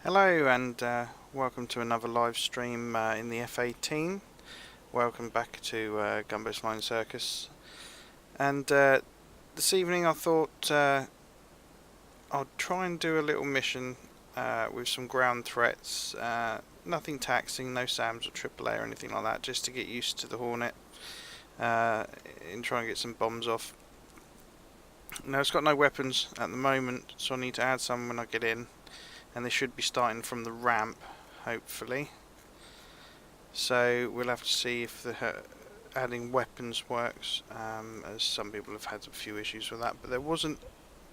Hello and welcome to another live stream in the F18. Welcome back to Gumbo's Flying Circus. And this evening I thought I'd try and do a little mission with some ground threats. Nothing taxing, no SAMs or AAA or anything like that, just to get used to the Hornet and try and get some bombs off. Now it's got no weapons at the moment, so I need to add some when I get in. And they should be starting from the ramp, hopefully. So we'll have to see if the adding weapons works, as some people have had a few issues with that. But there was an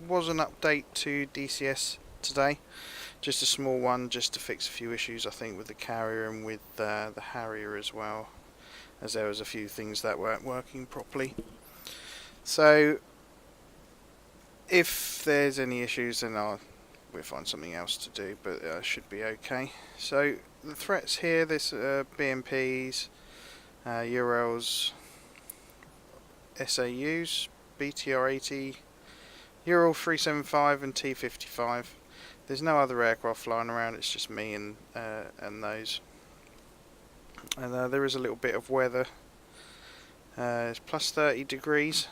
update to DCS today, just a small one, just to fix a few issues, I think, with the carrier and with the Harrier as well, as there was a few things that weren't working properly. So if there's any issues, then we'll find something else to do, but should be okay. So the threats here, there's BMPs, URLs, SAUs, BTR-80, Ural 375 and T-55. There's no other aircraft flying around, it's just me and those. And there is a little bit of weather. It's plus 30 degrees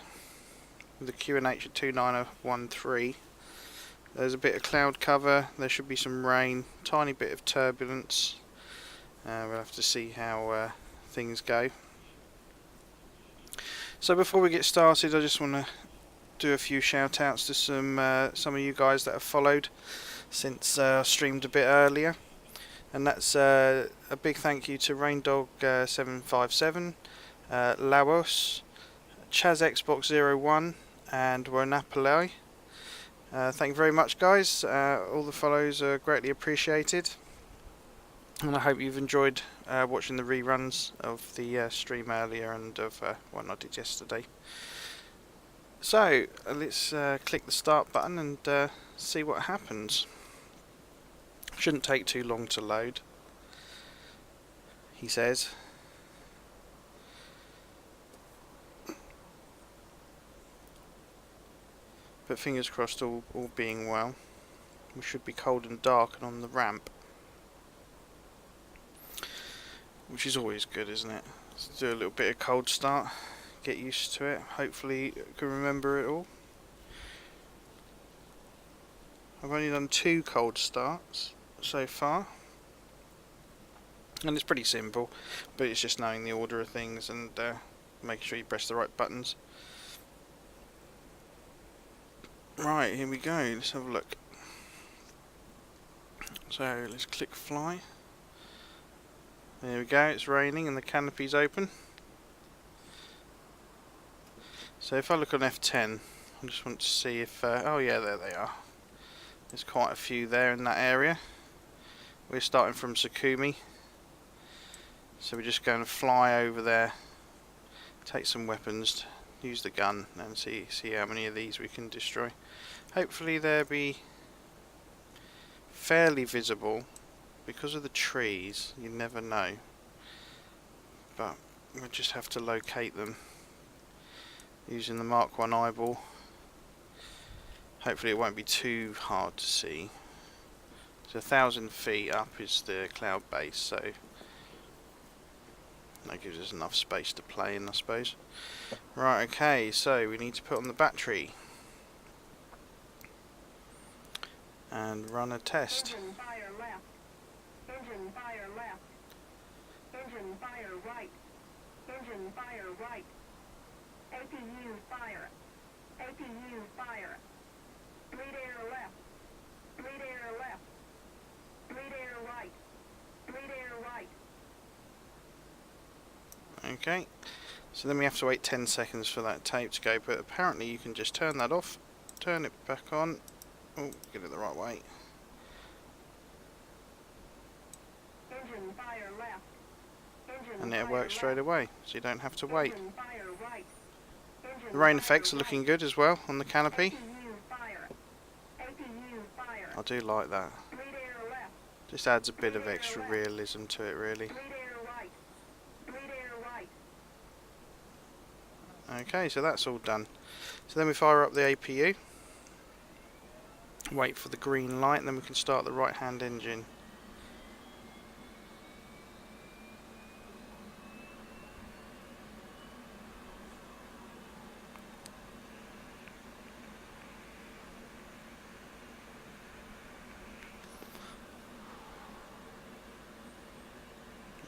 with the QNH at 2913. There's a bit of cloud cover, there should be some rain, tiny bit of turbulence. We'll have to see how things go. So before we get started, I just want to do a few shout outs to some of you guys that have followed since I streamed a bit earlier. And that's a big thank you to RainDog757, Laos, ChazXbox01 and Ronapalai. Thank you very much, guys. All the follows are greatly appreciated, and I hope you've enjoyed watching the reruns of the stream earlier and of what I did yesterday. So let's click the start button and see what happens. Shouldn't take too long to load, he says. But fingers crossed, all being well. We should be cold and dark and on the ramp, which is always good, isn't it? Let's do a little bit of cold start, get used to it. Hopefully you can remember it all. I've only done 2 cold starts so far, and it's pretty simple, but it's just knowing the order of things and making sure you press the right buttons. Right, here we go, let's have a look. So let's click fly. There we go, it's raining and the canopy's open. So if I look on F10, I just want to see if, oh yeah, there they are. There's quite a few there in that area. We're starting from Sukumi, so we're just going to fly over there, take some weapons, use the gun and see how many of these we can destroy. Hopefully they'll be fairly visible because of the trees, you never know, but we'll just have to locate them using the Mark 1 eyeball. Hopefully it won't be too hard to see. So 1,000 feet up is the cloud base, so that gives us enough space to play in, I suppose. Right, okay, so we need to put on the battery and run a test. Engine fire left. Engine fire left. Engine fire right. Engine fire right. APU fire. APU fire. Bleed air left. Bleed air left. Bleed air right. Bleed air right. Okay, so then we have to wait 10 seconds for that tape to go, but apparently you can just turn that off, turn it back on. Oh, get it the right way. Engine fire left. Engine And it works straight away, so you don't have to wait. Engine fire right. Engine The rain fire effects are right. looking good as well on the canopy. APU fire. APU fire. I do like that. Bleed air left. Just adds a bit of extra realism to it, really. Bleed air right. Bleed air right. Okay, so that's all done. So then we fire up the APU. Wait for the green light, and then we can start the right hand engine.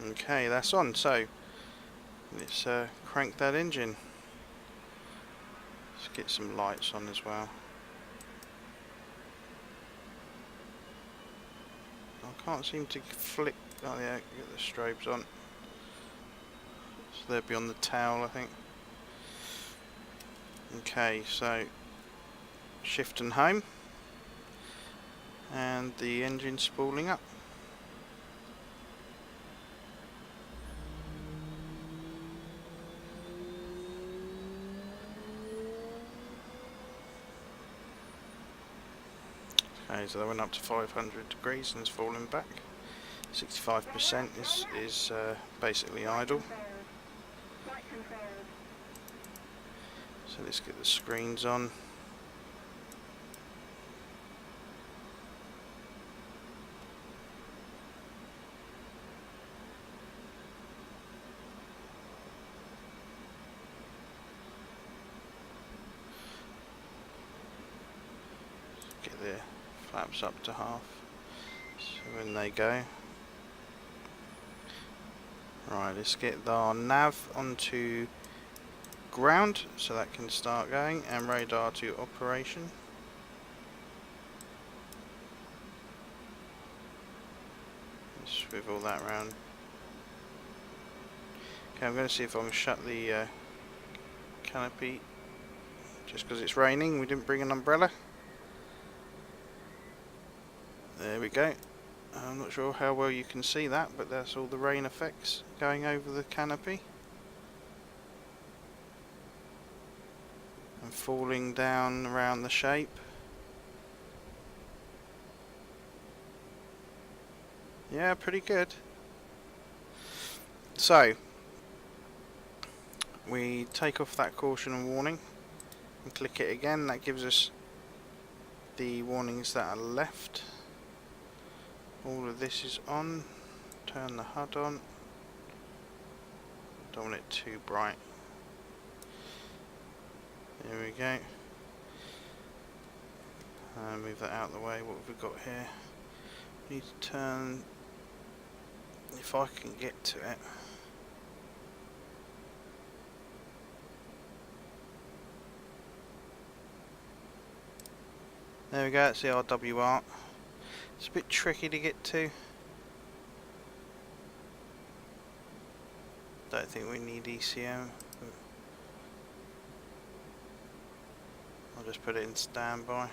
Okay, that's on, so let's crank that engine. Let's get some lights on as well. I can't seem to flick. Oh yeah, get the strobes on. So they'll be on the tail, I think. Okay, so shift and home, and the engine's spooling up. Okay, so they went up to 500 degrees and it's falling back. 65% is basically idle. So let's get the screens on. Get the flaps up to half. So in they go. Right, let's get our nav onto ground so that can start going, and radar to operation. Swivel that round. Okay, I'm going to see if I can shut the canopy, just because it's raining. We didn't bring an umbrella. There we go. I'm not sure how well you can see that, but that's all the rain effects going over the canopy and falling down around the shape. Yeah, pretty good. So we take off that caution and warning and click it again. That gives us the warnings that are left. All of this is on. Turn the HUD on. Don't want it too bright. There we go. Move that out of the way. What have we got here? We need to turn, if I can get to it. There we go, that's the RWR. It's a bit tricky to get to. Don't think we need ECM. I'll just put it in standby.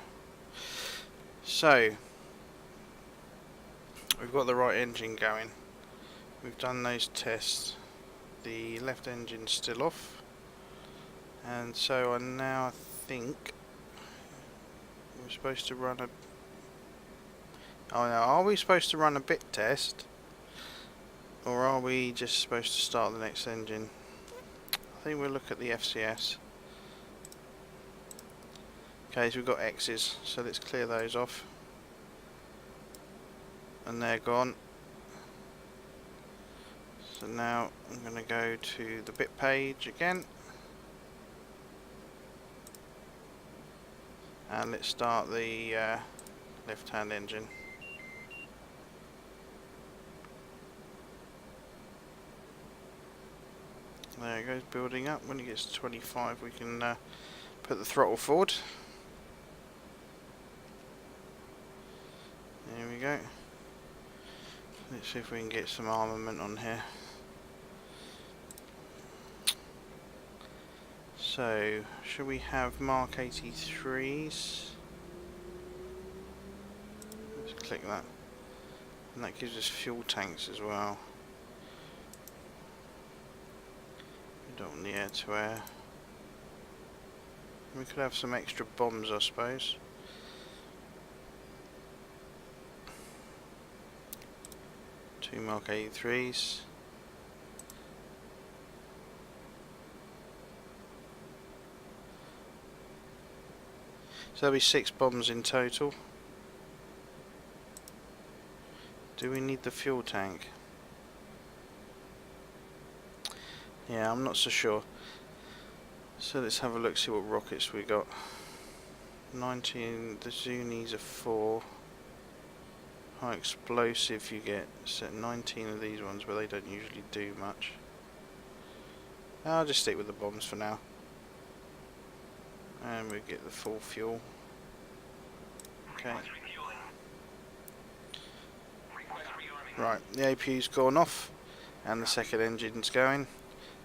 So, we've got the right engine going. We've done those tests. The left engine's still off. And so I now think we're supposed to run a... Oh no, are we supposed to run a bit test? Or are we just supposed to start the next engine? I think we'll look at the FCS. Okay, so we've got X's, so let's clear those off. And they're gone. So now I'm going to go to the bit page again. And let's start the left-hand engine. There it goes, building up. When it gets to 25 we can put the throttle forward. There we go. Let's see if we can get some armament on here. So, should we have Mark 83s? Let's click that. And that gives us fuel tanks as well. We don't want the air to air. We could have some extra bombs, I suppose. Two Mark 83s. So there'll be 6 bombs in total. Do we need the fuel tank? Yeah, I'm not so sure. So let's have a look, see what rockets we got. 19, the Zunis are 4. High explosive you get, set 19 of these ones, but they don't usually do much. I'll just stick with the bombs for now. And we get the full fuel. Okay. Right, the APU's gone off and the second engine's going.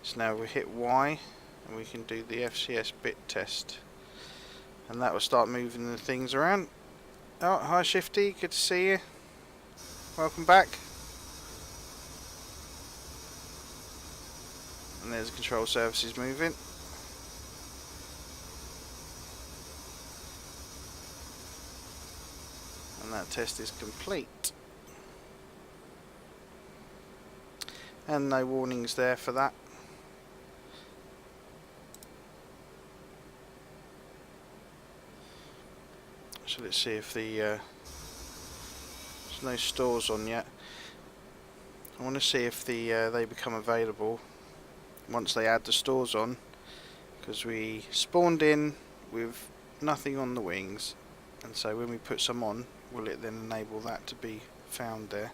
So now we hit Y and we can do the FCS bit test. And that will start moving the things around. Oh, hi Shifty, good to see you. Welcome back. And there's the control surfaces moving. And that test is complete. And no warnings there for that. So let's see if the there's no stores on yet. I want to see if the they become available once they add the stores on, because we spawned in with nothing on the wings, and so when we put some on, will it then enable that to be found there?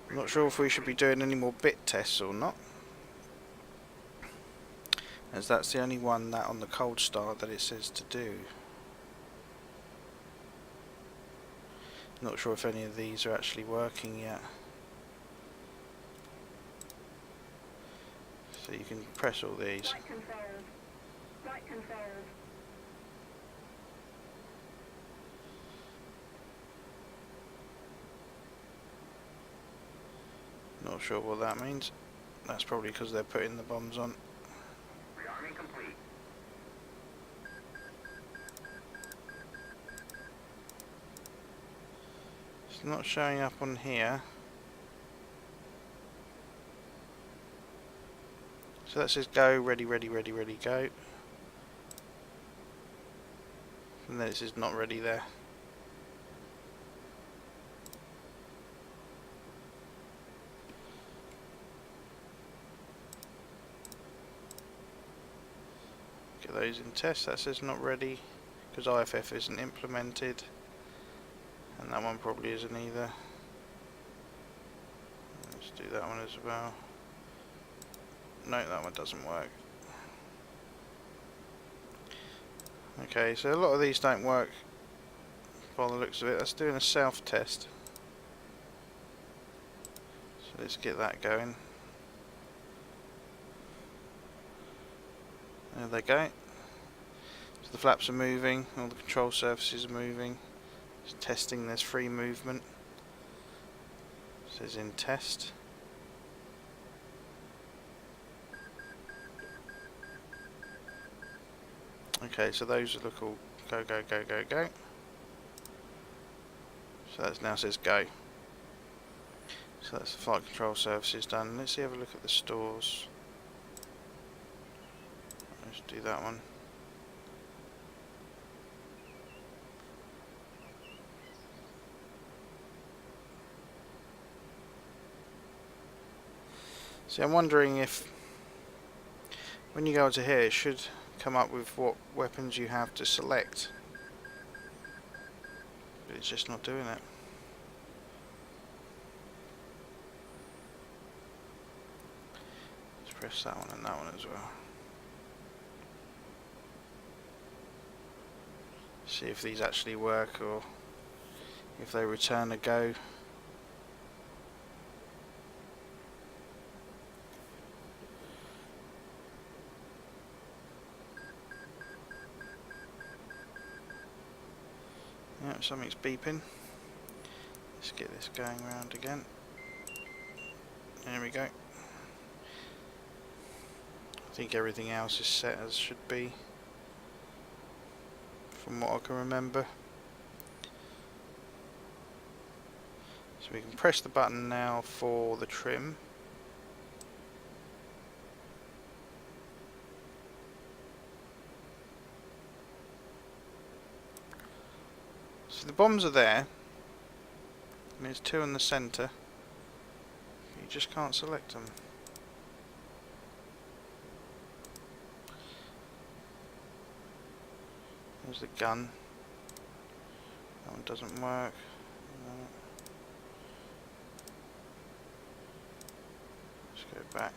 I'm not sure if we should be doing any more bit tests or not, as that's the only one that on the cold start that it says to do. Not sure if any of these are actually working yet. So you can press all these. Flight controls. Flight controls. Not sure what that means. That's probably because they're putting the bombs on. Rearming complete. It's not showing up on here. So that says go, ready, ready, ready, ready, go. And then it says not ready there. Get those in test. That says not ready because IFF isn't implemented. And that one probably isn't either. Let's do that one as well. No, that one doesn't work. Okay, so a lot of these don't work by the looks of it. Let's do a self-test. So let's get that going. There they go. So the flaps are moving, all the control surfaces are moving. It's testing, there's free movement. It says in test. Okay, so those look all go, go, go, go, go. So that now says go. So that's the flight control surfaces done. Let's see, have a look at the stores. Let's do that one. See, I'm wondering if when you go to here, it should come up with what weapons you have to select, but it's just not doing it. Let's press that one and that one as well. See if these actually work or if they return a go. Yeah, something's beeping. Let's get this going round again. There we go. I think everything else is set as should be, from what I can remember. So we can press the button now for the trim. So the bombs are there, And there's two in the centre. You just can't select them. There's the gun. That one doesn't work. No. Let's go back.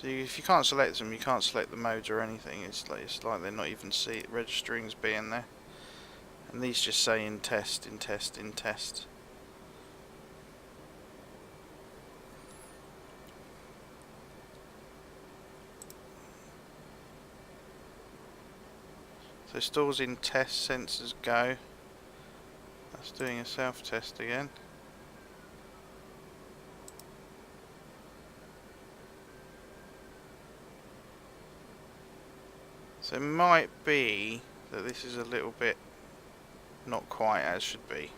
So if you can't select them, you can't select the modes or anything. It's like they're not even registering as being there. And these just say in test, in test, in test. So stores in test, sensors go. That's doing a self-test again. So it might be that this is a little bit not quite as should be.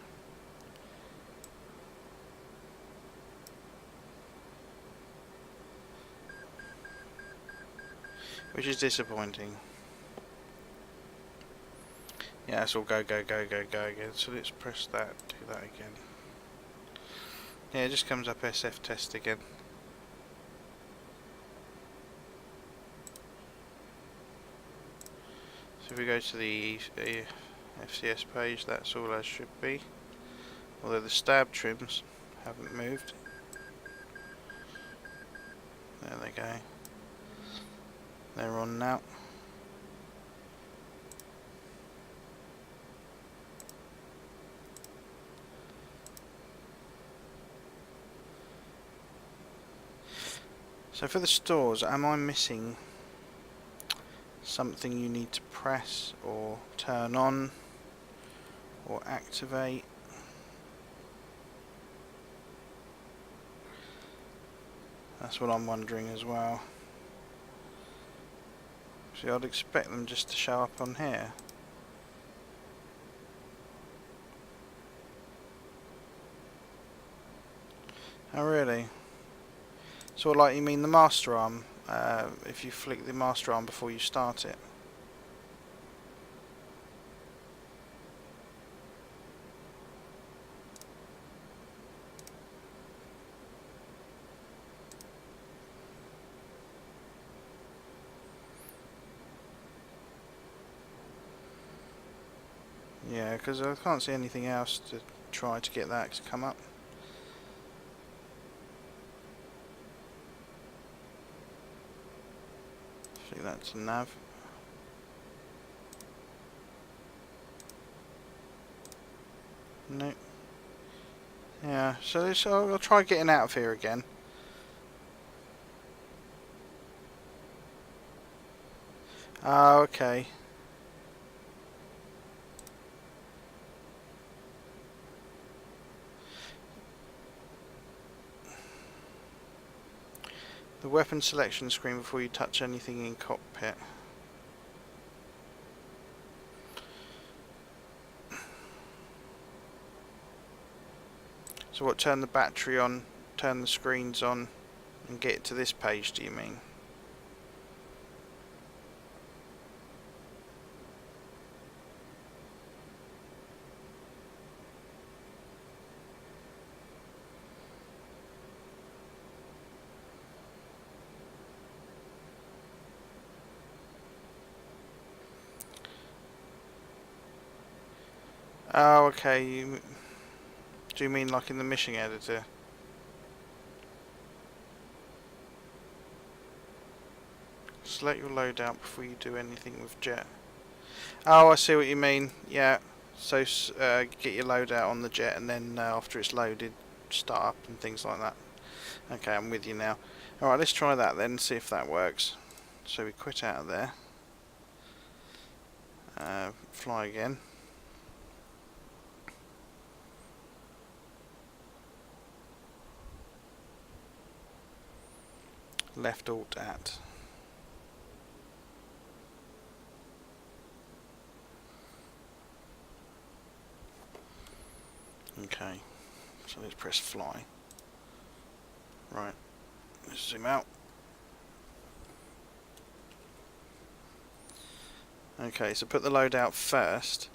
Which is disappointing. Yeah, it's all go, go, go, go, go again. So let's press that, do that again. Yeah, it just comes up SF test again. So if we go to the FCS page, that's all as should be. Although the stab trims haven't moved. There they go. They're on now. So for the stores, am I missing something you need to press or turn on or activate? That's what I'm wondering as well. See, I'd expect them just to show up on here. Oh really? So like you mean the master arm, if you flick the master arm before you start it. Yeah, because I can't see anything else to try to get that to come up. I think that's a nav. Nope. Yeah, so this, I'll try getting out of here again. Oh, okay. The weapon selection screen before you touch anything in cockpit. So what, turn the battery on, turn the screens on, and get to this page, do you mean? Oh, okay. Do you mean like in the mission editor? Select your loadout before you do anything with jet. Oh, I see what you mean. Yeah. So get your loadout on the jet, and then after it's loaded, start up and things like that. Okay, I'm with you now. Alright, let's try that then, see if that works. So we quit out of there. Fly again. Left alt at. Okay, so let's press fly. Right, let's zoom out. Okay, so put the loadout first.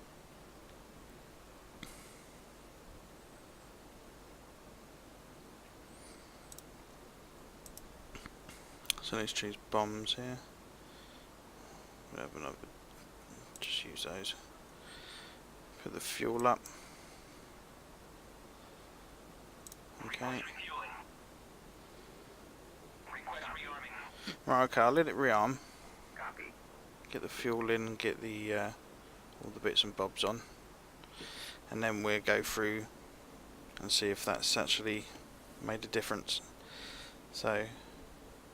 So let's choose bombs here. We'll have another, just use those. Put the fuel up. Okay. Right, okay, I'll let it rearm. Get the fuel in and get the all the bits and bobs on. And then we'll go through and see if that's actually made a difference. So,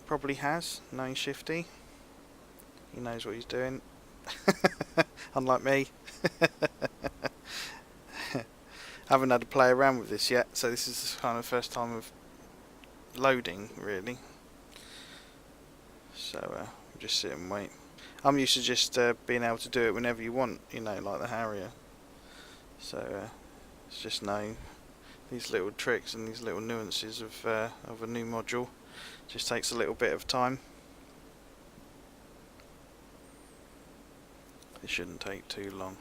probably has, knowing Shifty. He knows what he's doing. Unlike me. Haven't had to play around with this yet, so this is kind of the first time of loading, really. So, we'll just sit and wait. I'm used to just being able to do it whenever you want, you know, like the Harrier. So, it's just knowing these little tricks and these little nuances of a new module. Just takes a little bit of time. It shouldn't take too long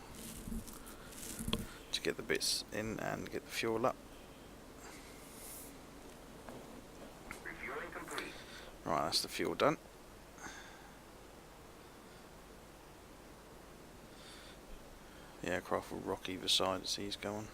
to get the bits in and get the fuel up. Refueling complete. Right, that's the fuel done. The aircraft will rock either side as he's going.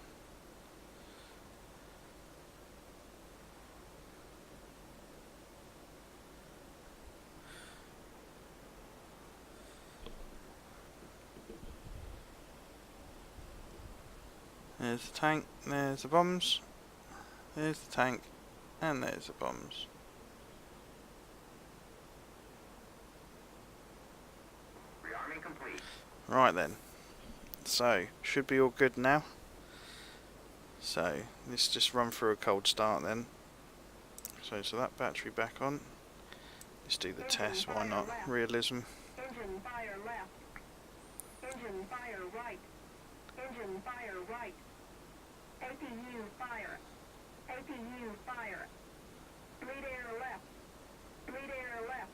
There's the tank, there's the bombs, there's the tank, and there's the bombs. Rearming complete. Right then, so should be all good now. So let's just run through a cold start then. So that battery back on. Let's do the test, why not? Realism. Engine fire left. Engine fire right. Engine fire right. APU fire. APU fire. Bleed air left. Bleed air left.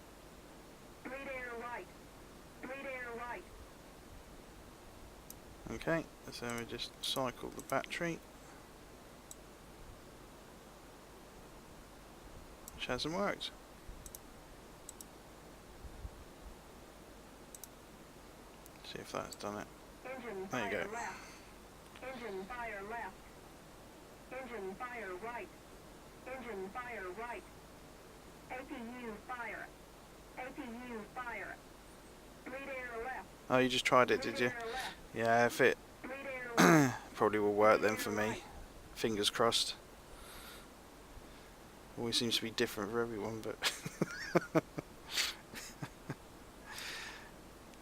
Bleed air right. Bleed air right. Okay, so we just cycle the battery. Which hasn't worked. See if that's done it. Engine There you fire go. left. Engine fire left. Engine fire right. Engine fire right. APU fire. APU fire. Bleed air left. Oh, you just tried it, Bleed did you? air left. Yeah, if it Bleed air left. probably will work then for me. Fingers crossed. Always seems to be different for everyone, but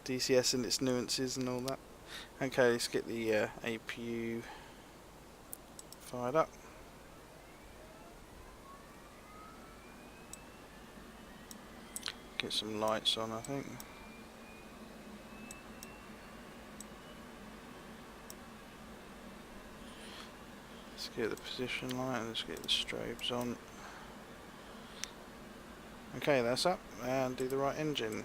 DCS and its nuances and all that. Okay, let's get the APU fired up. Get some lights on, I think. Let's get the position light and let's get the strobes on. Okay, that's up, and do the right engine.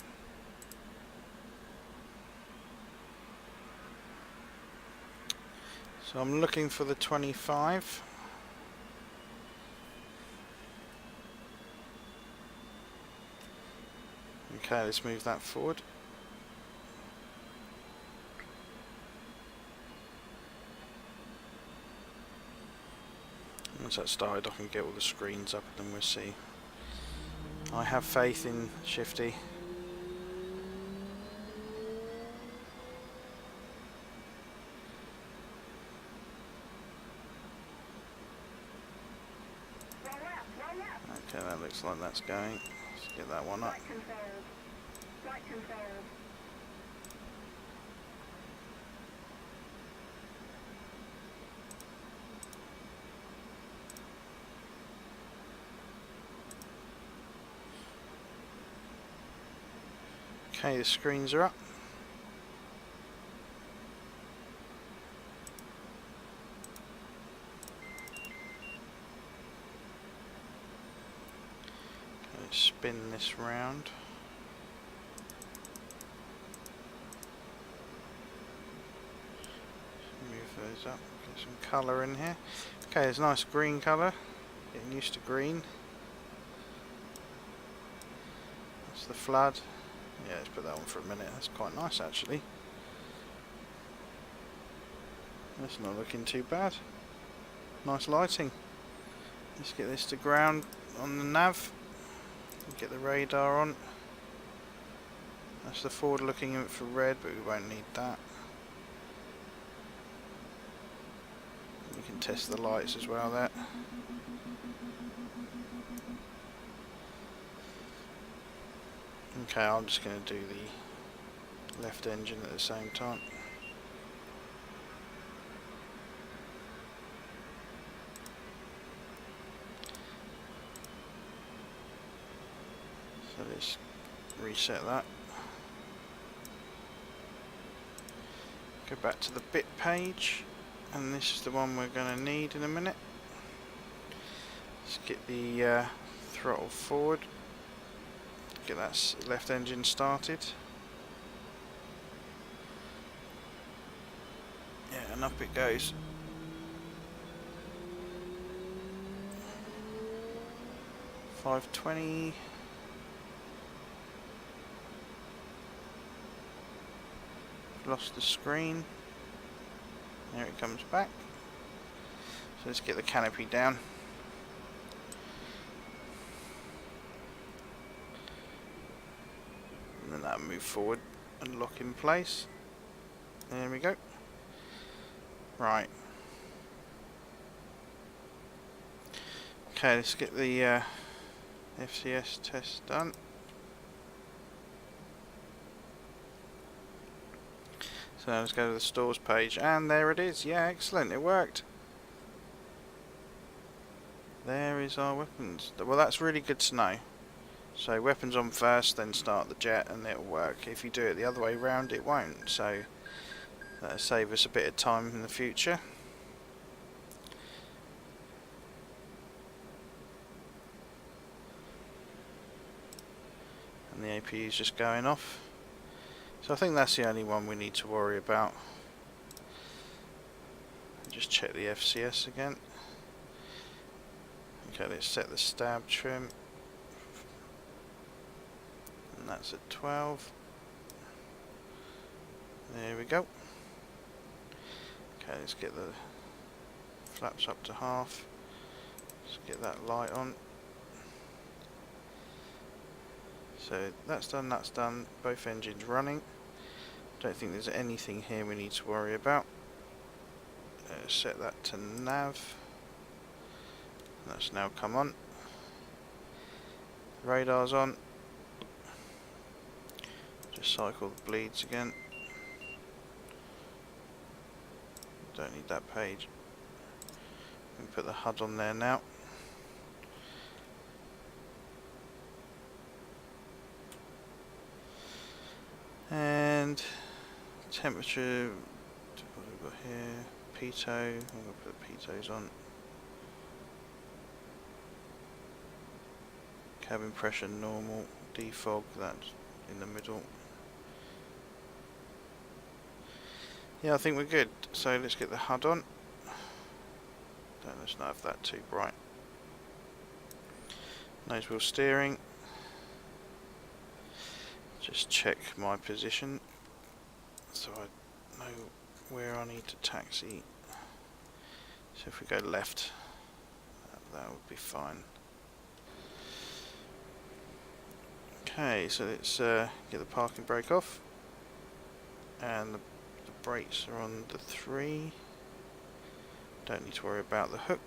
So I'm looking for the 25. Okay, let's move that forward. Once that's started, I can get all the screens up and then we'll see. I have faith in Shifty. Roll left. Roll left. Okay, that looks like that's going. Let's get that one up. Flight controls. Flight controls. Okay, the screens are up. Okay, spin this round. Move those up, get some colour in here. Okay, it's a nice green colour. Getting used to green. the flood. Yeah, let's put that on for a minute. That's quite nice actually. That's not looking too bad. Nice lighting. Let's get this to ground on the nav. Get the radar on. That's the forward looking infrared, but we won't need that. You can test the lights as well there. Okay, I'm just going to do the left engine at the same time. So let's reset that. Go back to the bit page, and this is the one we're going to need in a minute. Let's get the throttle forward. Get that left engine started. Yeah, and up it goes. $520. Lost the screen. There it comes back. So let's get the canopy down. And then that'll move forward and lock in place. There we go. Right. Okay, let's get the FCS test done. So let's go to the stores page, and there it is. Yeah, excellent, it worked. There is our weapons. Well, that's really good to know. So weapons on first, then start the jet, and it'll work. If you do it the other way round, it won't. So that'll save us a bit of time in the future. And the APU is just going off. So I think that's the only one we need to worry about. Just check the FCS again. Okay, let's set the stab trim. And that's at 12. There we go. Okay, let's get the flaps up to half. Let's get that light on. So that's done, both engines running. Don't think there's anything here we need to worry about. Set that to nav. That's now come on. Radar's on. Just cycle the bleeds again. Don't need that page. We can put the HUD on there now. And temperature, what have we got here? Pitot, I'm going to put pitos on. Cabin pressure normal, defog, that's in the middle. Yeah, I think we're good. So let's get the HUD on. Let's not have that too bright. Nose wheel steering. Just check my position so I know where I need to taxi. So if we go left, that would be fine. Okay, so let's get the parking brake off, and the brakes are on the 3. Don't need to worry about the hook.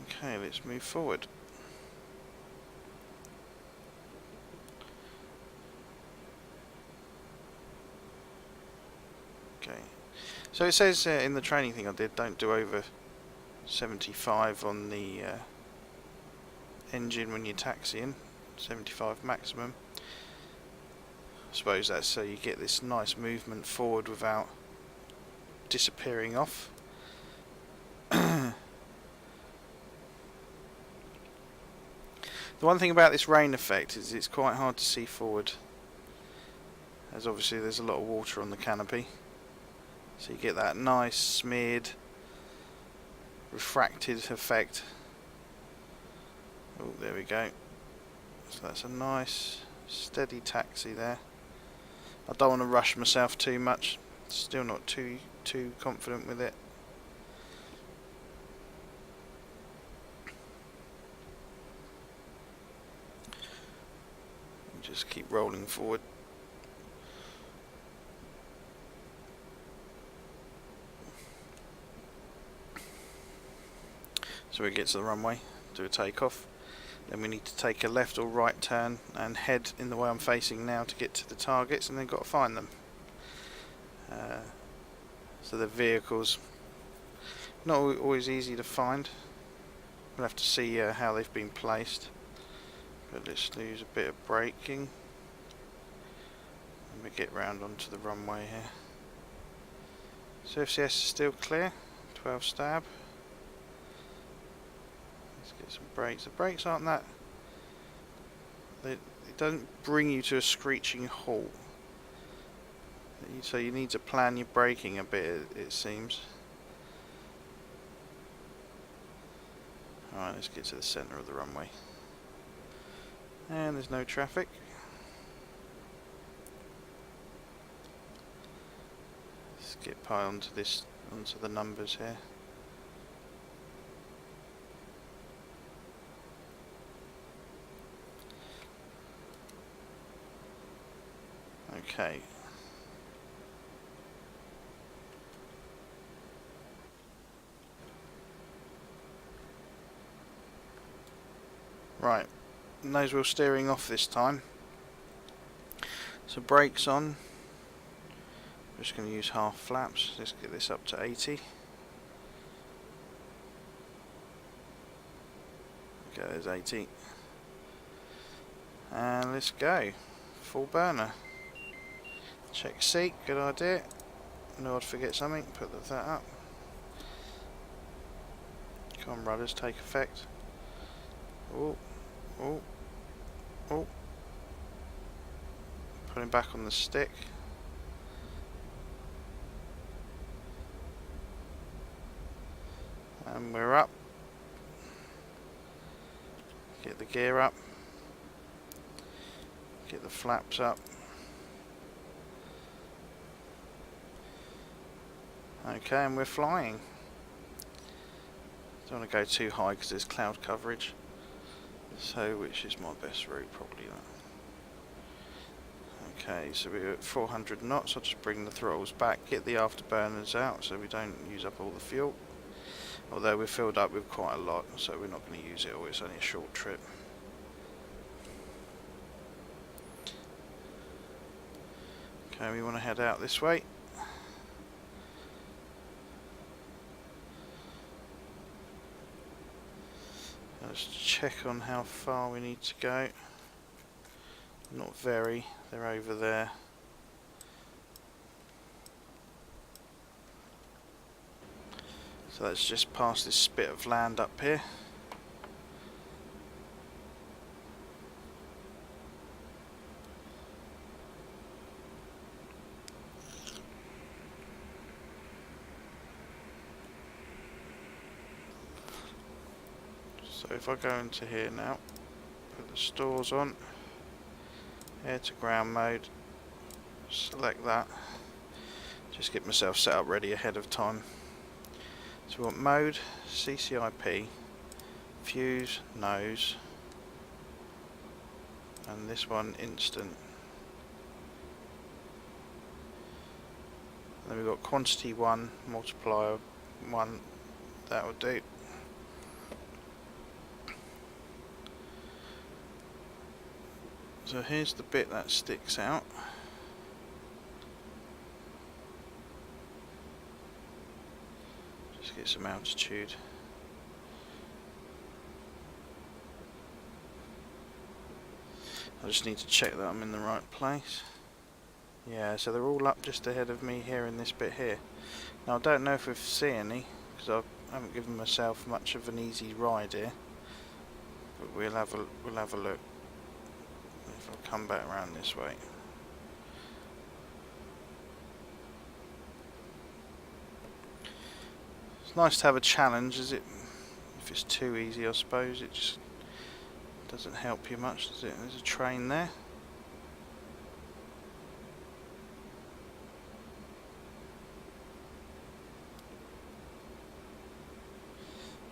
Okay, let's move forward. Okay, so it says in the training thing I did, don't do over 75 on the engine when you're taxiing, 75 maximum. I suppose that's so you get this nice movement forward without disappearing off. The one thing about this rain effect is it's quite hard to see forward, as obviously there's a lot of water on the canopy. So you get that nice smeared, refracted effect Oh, there we go. So that's a nice steady taxi there. I don't want to rush myself too much. Still not too confident with it. Just keep rolling forward. So we get to the runway, do a takeoff. Then we need to take a left or right turn and head in the way I'm facing now to get to the targets, and then got to find them. So the vehicles, not always easy to find. We'll have to see how they've been placed. But let's lose a bit of braking. And we get round onto the runway here. So FCS is still clear, 12 stab. Let's get some brakes. The brakes aren't that... It doesn't bring you to a screeching halt. So you need to plan your braking a bit, it seems. Alright, let's get to the centre of the runway. And there's no traffic. Let's get pie onto the numbers here. Okay. Right, nose wheel steering off this time. So brakes on. I'm just going to use half flaps. Let's get this up to 80. Okay, there's 80. And let's go. Full burner. Check seat, good idea. No, I'd forget something, put that up. Come on, rudders, take effect. Oh, oh, oh. Putting back on the stick. And we're up. Get the gear up. Get the flaps up. Okay, and we're flying. Don't want to go too high because there's cloud coverage. So, which is my best route? Probably that. Okay, so we're at 400 knots. I'll just bring the throttles back, get the afterburners out so we don't use up all the fuel. Although we're filled up with quite a lot, so we're not going to use it all. It's only a short trip. Okay, we want to head out this way. Let's check on how far we need to go. Not very, they're over there. So let's just pass this spit of land up here. So if I go into here now, put the stores on, air to ground mode, select that, just get myself set up ready ahead of time. So we want mode, CCIP, fuse, nose, and this one instant. And then we've got quantity 1, multiplier 1, that will do. So here's the bit that sticks out. Just get some altitude. I just need to check that I'm in the right place. Yeah, so they're all up just ahead of me here in this bit here. Now I don't know if we see any, because I haven't given myself much of an easy ride here. But we'll have a look. If I come back around this way. It's nice to have a challenge, is it? If it's too easy, I suppose it just Doesn't help you much, does it? There's a train there.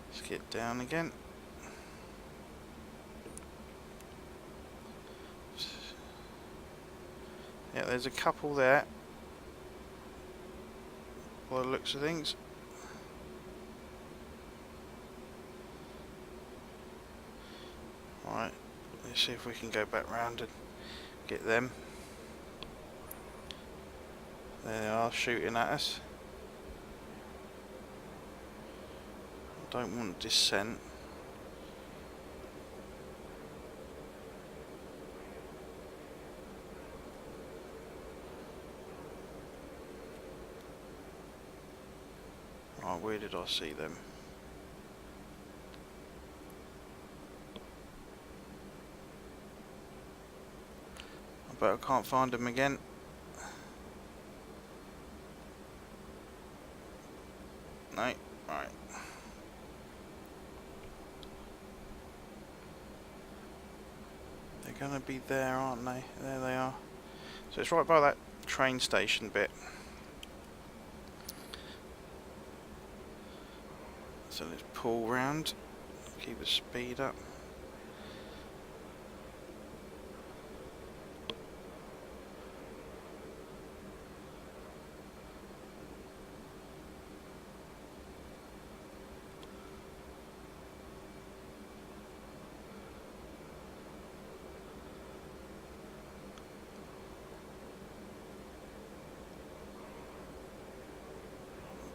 Let's get down again. Yeah, there's a couple there, by the looks of things. Alright, let's see if we can go back round and get them. There they are, shooting at us. I don't want descent. Right, where did I see them? I bet I can't find them again. No, right. They're gonna be there, aren't they? There they are. So it's right by that train station bit. So let's pull round, keep the speed up.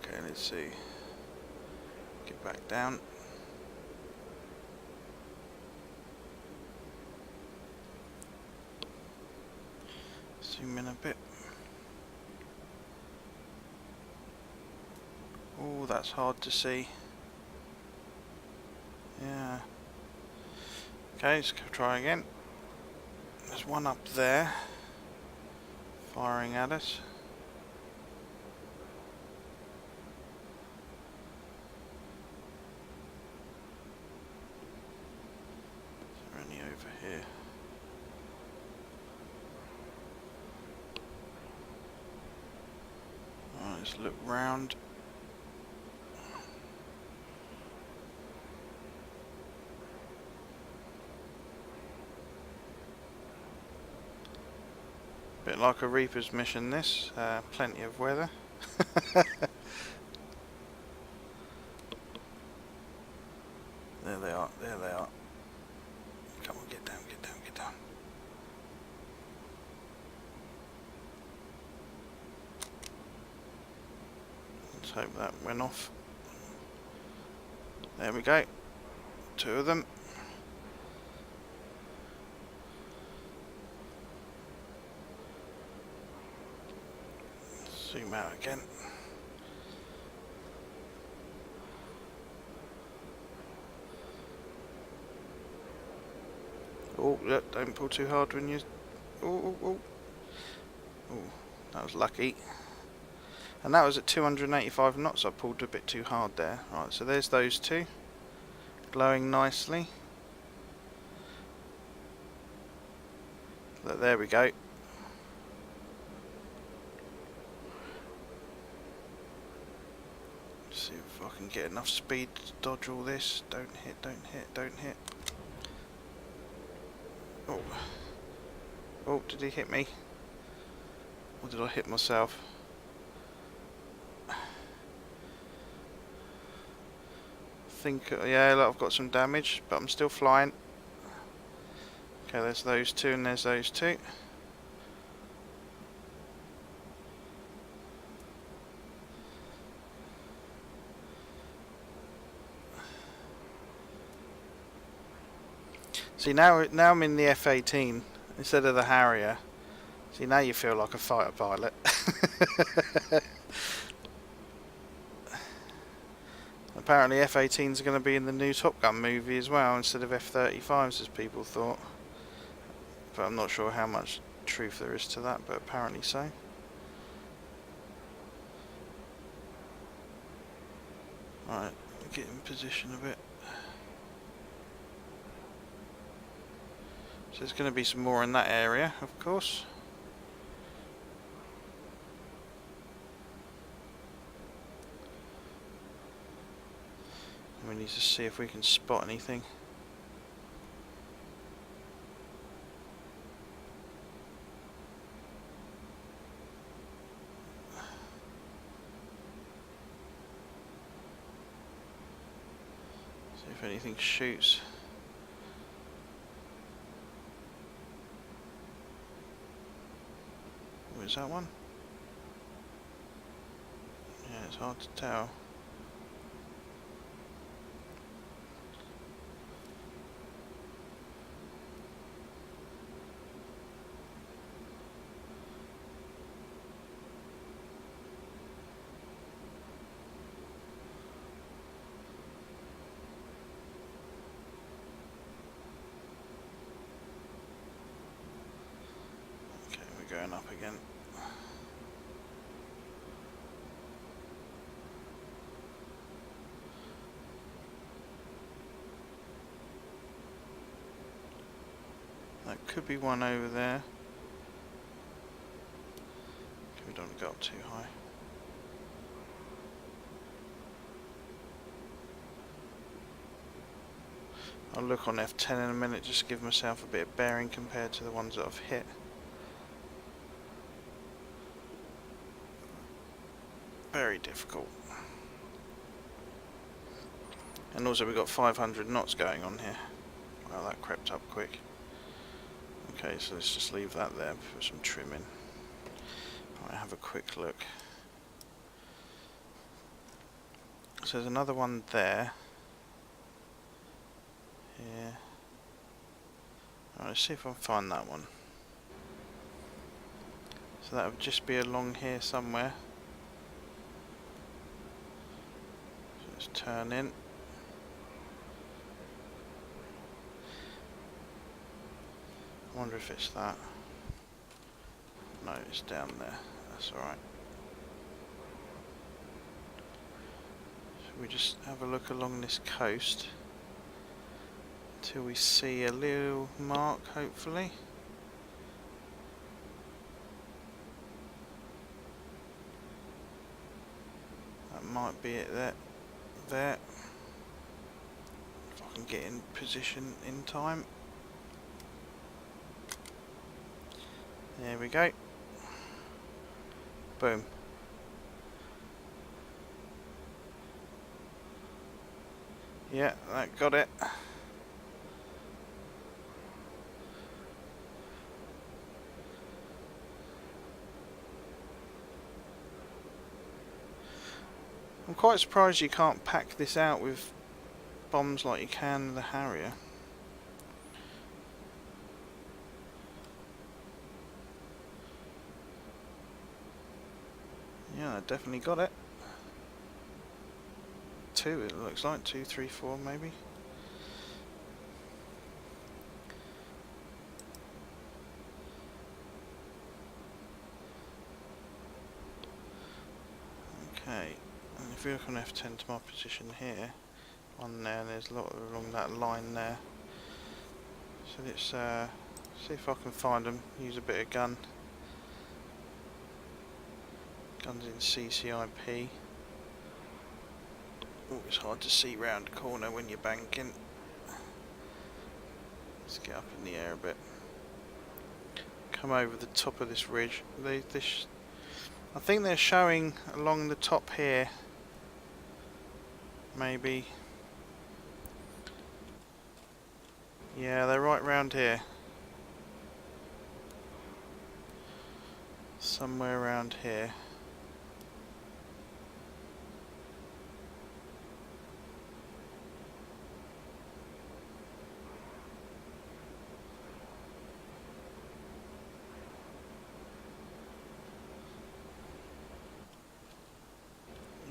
Okay, let's see. Get back down. Zoom in a bit. Oh, that's hard to see. Yeah. Okay, let's go try again. There's one up there, firing at us. Is there any over here? Alright, let's look round. Bit like a Reaper's mission this, plenty of weather. There they are, there they are. Come on, get down, get down, get down. Let's hope that went off. There we go. Two of them. Zoom out again. Oh, look, don't pull too hard when you... Oh, that was lucky. And that was at 285 knots. I pulled a bit too hard there. Right, so there's those two. Glowing nicely. Look, there we go. See if I can get enough speed to dodge all this. Don't hit, don't hit, don't hit. Oh. Oh, did he hit me? Or did I hit myself? Yeah, look, I've got some damage, but I'm still flying. Okay, there's those two and there's those two. See, now I'm in the F18 instead of the Harrier. See, now you feel like a fighter pilot. Apparently F18s are going to be in the new Top Gun movie as well instead of F35s as people thought. But I'm not sure how much truth there is to that, but apparently so. Right, get in position a bit. So there's going to be some more in that area, of course. We need to see if we can spot anything. See if anything shoots. Oh, is that one? Yeah, it's hard to tell. Okay, we're going up again. That could be one over there. We don't want to go up too high. I'll look on F10 in a minute just to give myself a bit of bearing compared to the ones that I've hit. Very difficult. And also we've got 500 knots going on here. Wow, that crept up quick. Okay, so let's just leave that there for some trimming. I'll have a quick look. So there's another one there. Here. Alright, let's see if I can find that one. So that would just be along here somewhere. So let's turn in. I wonder if it's that. No, it's down there. That's alright. Should we just have a look along this coast till we see a little mark, hopefully? That might be it there. If I can get in position in time. There we go. Boom. Yeah, that got it. I'm quite surprised you can't pack this out with bombs like you can the Harrier. Yeah, I definitely got it. 2, it looks like 2, 3, 4 maybe. Okay, and if we look on F10 to my position here, on there, and there's a lot along that line there. So let's see if I can find them. Use a bit of gun. Guns in CCIP. Oh, it's hard to see round the corner when you're banking. Let's get up in the air a bit. Come over the top of this ridge. I think they're showing along the top here. Maybe. Yeah, they're right round here. Somewhere around here.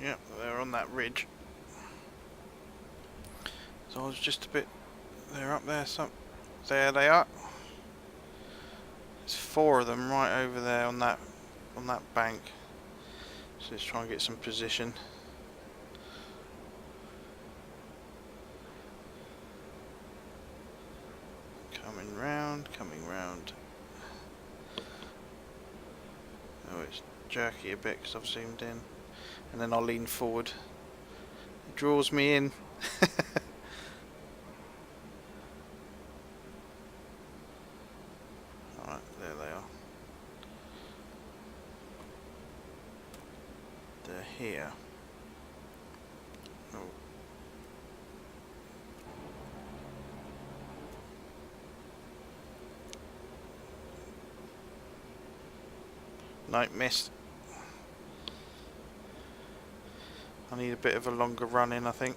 Yep, they're on that ridge. So I was just a bit. They're up there. There they are. There's 4 of them right over there on that bank. So let's try and get some position. Coming round, coming round. Oh, it's jerky a bit because I've zoomed in. And then I'll lean forward. It draws me in. Alright, there they are. They're here. Oh. No, missed. I need a bit of a longer run in, I think.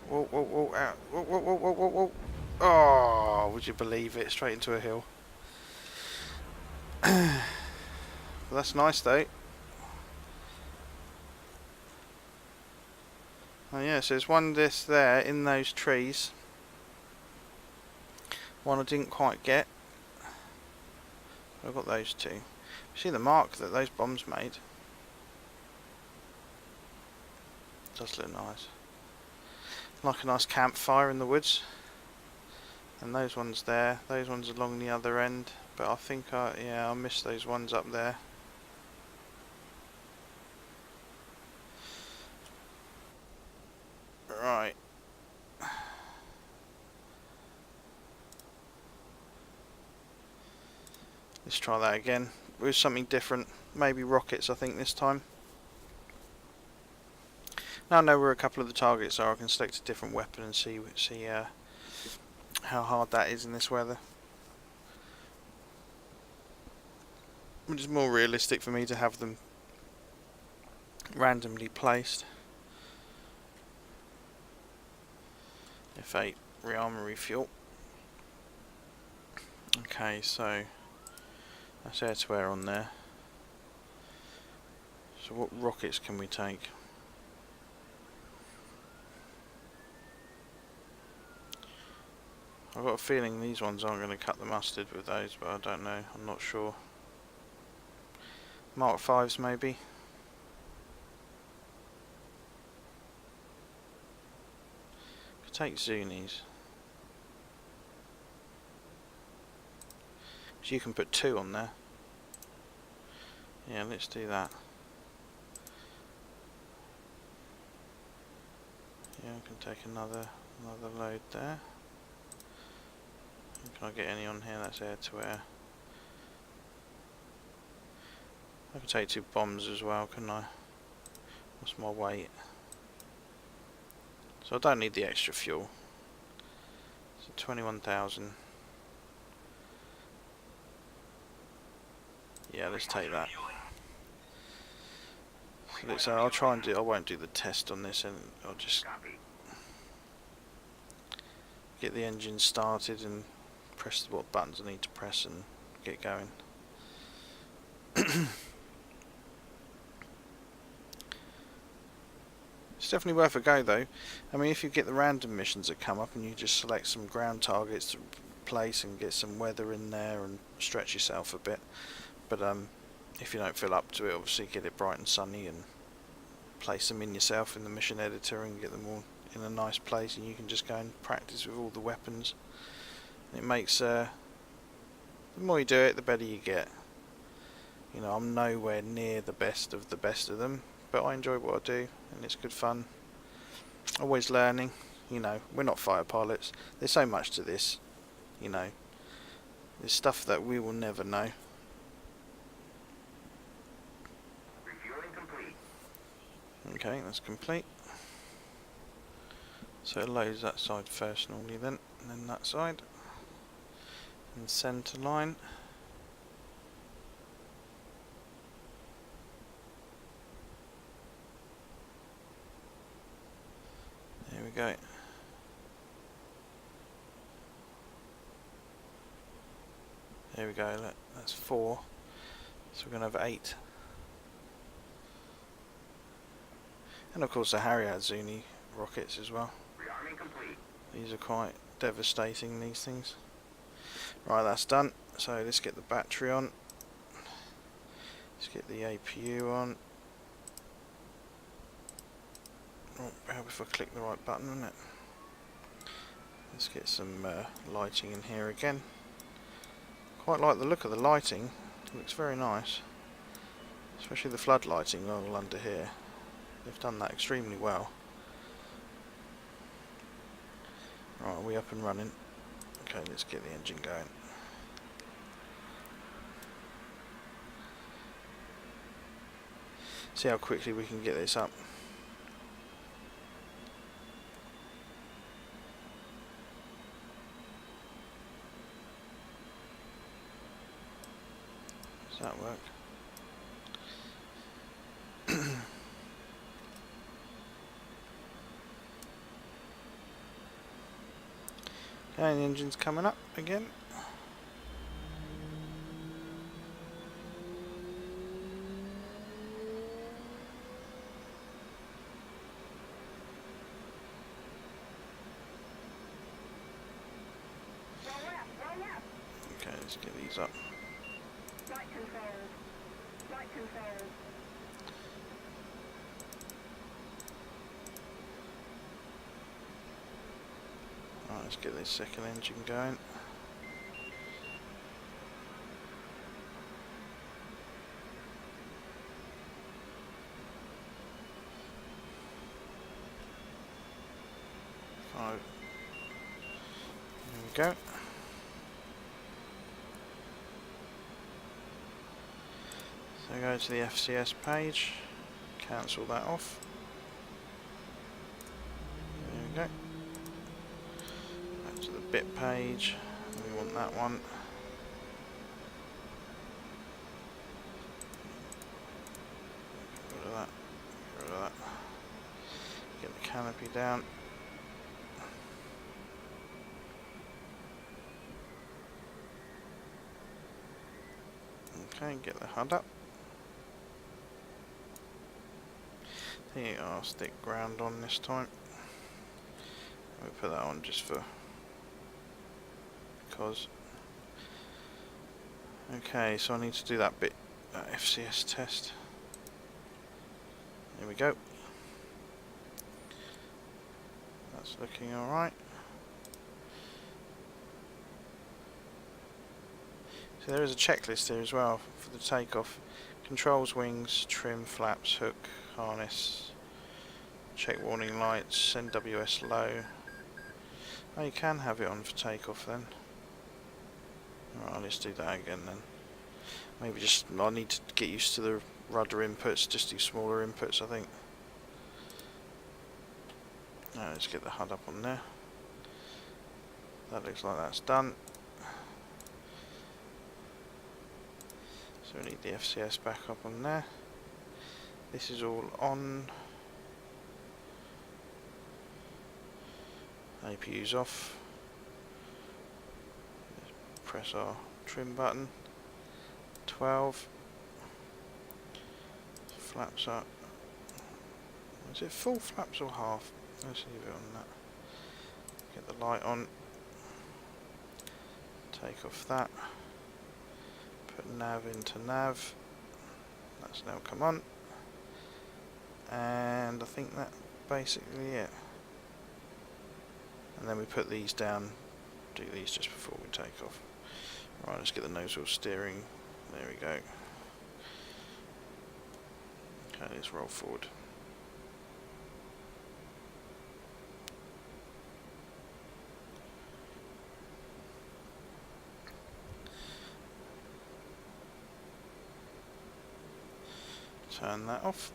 Whoa, whoa, whoa, out. Whoa, whoa, whoa, whoa, whoa, whoa. Oh, would you believe it? Straight into a hill. Well, that's nice, though. Oh, yeah, so there's one disc there in those trees. One I didn't quite get. I've got those two. See the mark that those bombs made? Does look nice. Like a nice campfire in the woods. And those ones there, those ones along the other end. But I think I missed those ones up there. Right. Let's try that again. With something different. Maybe rockets, I think, this time. Now I know where a couple of the targets are, I can select a different weapon and see how hard that is in this weather. Which is more realistic for me to have them randomly placed. F8 rearmor refuel. Okay, so that's air to air on there. So what rockets can we take? I've got a feeling these ones aren't going to cut the mustard with those, but I don't know, I'm not sure. Mark 5s maybe? Could take Zunis. So you can put 2 on there. Yeah, let's do that. Yeah, I can take another load there. Can I get any on here? That's air to air. I can take 2 bombs as well, can I? What's my weight? So I don't need the extra fuel. So 21,000. Yeah, let's take that. So I'll try and do. I won't do the test on this, and I'll just get the engine started and press what buttons I need to press and get going. It's definitely worth a go though. I mean, if you get the random missions that come up and you just select some ground targets to place and get some weather in there and stretch yourself a bit. But if you don't feel up to it, obviously get it bright and sunny and place them in yourself in the mission editor and get them all in a nice place, and you can just go and practice with all the weapons. It makes the more you do it, the better you get. You know, I'm nowhere near the best of them, but I enjoy what I do and it's good fun. Always learning. You know, we're not fighter pilots. There's so much to this. You know, there's stuff that we will never know. Refueling complete. Okay, that's complete. So it loads that side first normally then, and then that side. And centre line. There we go. There we go, look, that's 4. So we're going to have 8. And of course the Harrier had Zuni rockets as well. Rearming complete. These are quite devastating, these things. Right, that's done. So let's get the battery on. Let's get the APU on. Oh, I hope if I click the right button, wouldn't it? Let's get some lighting in here again. Quite like the look of the lighting. It looks very nice. Especially the flood lighting all under here. They've done that extremely well. Right, are we up and running? Okay, let's get the engine going. See how quickly we can get this up. Does that work? Okay, the engine's coming up again. Roll left. Okay, let's get these up. Right controls. Right controls. Right, let's get this second engine going. Five. There we go. So go to the FCS page, cancel that off. There we go. Back to the bit page, we want that one. Get rid of that, get rid of that. Get the canopy down. Okay, get the HUD up. Here, I'll stick ground on this time. We'll put that on just for because. Okay, so I need to do that bit, FCS test. There we go. That's looking alright. So there is a checklist here as well for the takeoff. Controls, wings, trim, flaps, hook, harness, check warning lights, NWS low. Oh, you can have it on for takeoff then. Alright, let's do that again then. Maybe just, I need to get used to the rudder inputs, just do smaller inputs I think. Now let's get the HUD up on there. That looks like that's done. So we need the FCS back up on there. This is all on. APU's off. Let's press our trim button. 12. Flaps up. Is it full flaps or half? Let's leave it on that. Get the light on. Take off that. Put nav into nav. That's now come on. And I think that's basically it. And then we put these down, do these just before we take off. Right, let's get the nose wheel steering. There we go. Okay, let's roll forward. Turn that off.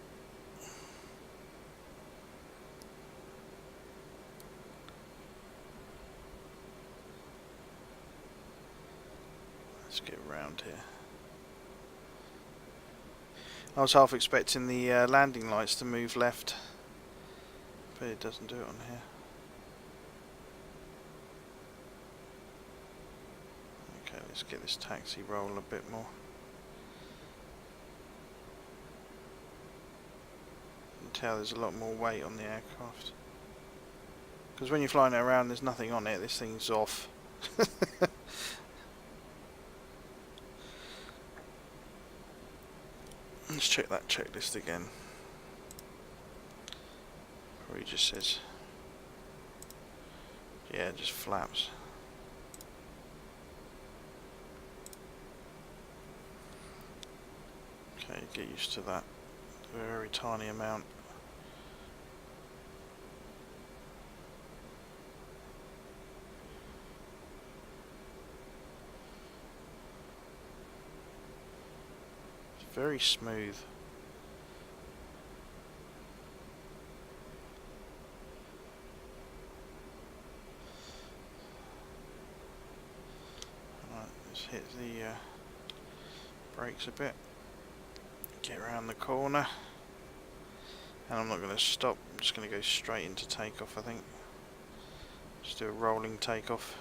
Let's get round here. I was half expecting the landing lights to move left, but it doesn't do it on here. Okay, let's get this taxi roll a bit more. You can tell there's a lot more weight on the aircraft. Because when you're flying it around, there's nothing on it, this thing's off. Let's check that checklist again. Probably just says Yeah, just flaps. Okay, get used to that. Very tiny amount. It's very smooth. Right, let's hit the brakes a bit. Get around the corner. And I'm not going to stop, I'm just going to go straight into takeoff, I think. Just do a rolling takeoff.